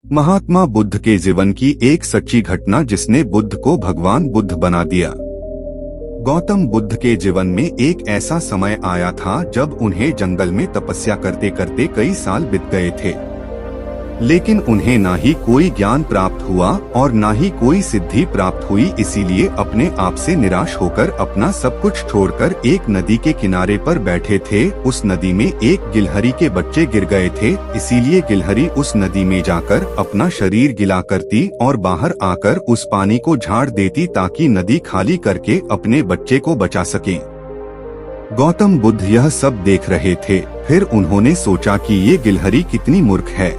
महात्मा बुद्ध के जीवन की एक सच्ची घटना जिसने बुद्ध को भगवान बुद्ध बना दिया। गौतम बुद्ध के जीवन में एक ऐसा समय आया था जब उन्हें जंगल में तपस्या करते करते कई साल बीत गए थे, लेकिन उन्हें ना ही कोई ज्ञान प्राप्त हुआ और ना ही कोई सिद्धि प्राप्त हुई। इसीलिए अपने आप से निराश होकर अपना सब कुछ छोड़कर एक नदी के किनारे पर बैठे थे। उस नदी में एक गिलहरी के बच्चे गिर गए थे, इसीलिए गिलहरी उस नदी में जाकर अपना शरीर गिला करती और बाहर आकर उस पानी को झाड़ देती ताकि नदी खाली करके अपने बच्चे को बचा सके। गौतम बुद्ध यह सब देख रहे थे। फिर उन्होंने सोचा कि ये गिलहरी कितनी मूर्ख है,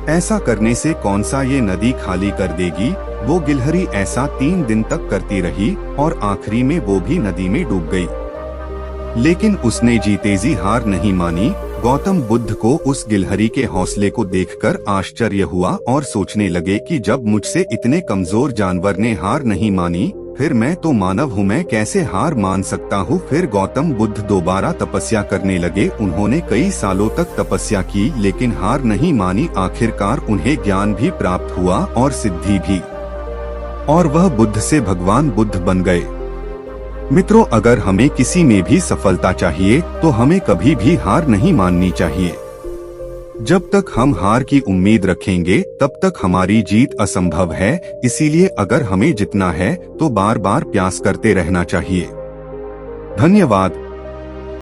ऐसा करने से कौन सा ये नदी खाली कर देगी। वो गिलहरी ऐसा 3 दिन तक करती रही और आखिरी में वो भी नदी में डूब गई। लेकिन उसने जीते जी हार नहीं मानी। गौतम बुद्ध को उस गिलहरी के हौसले को देखकर आश्चर्य हुआ और सोचने लगे कि जब मुझसे इतने कमजोर जानवर ने हार नहीं मानी, फिर मैं तो मानव हूँ, मैं कैसे हार मान सकता हूँ। फिर गौतम बुद्ध दोबारा तपस्या करने लगे। उन्होंने कई सालों तक तपस्या की लेकिन हार नहीं मानी। आखिरकार उन्हें ज्ञान भी प्राप्त हुआ और सिद्धि भी, और वह बुद्ध से भगवान बुद्ध बन गए। मित्रों, अगर हमें किसी में भी सफलता चाहिए तो हमें कभी भी हार नहीं माननी चाहिए। जब तक हम हार की उम्मीद रखेंगे तब तक हमारी जीत असंभव है। इसीलिए अगर हमें जीतना है तो बार बार प्रयास करते रहना चाहिए। धन्यवाद।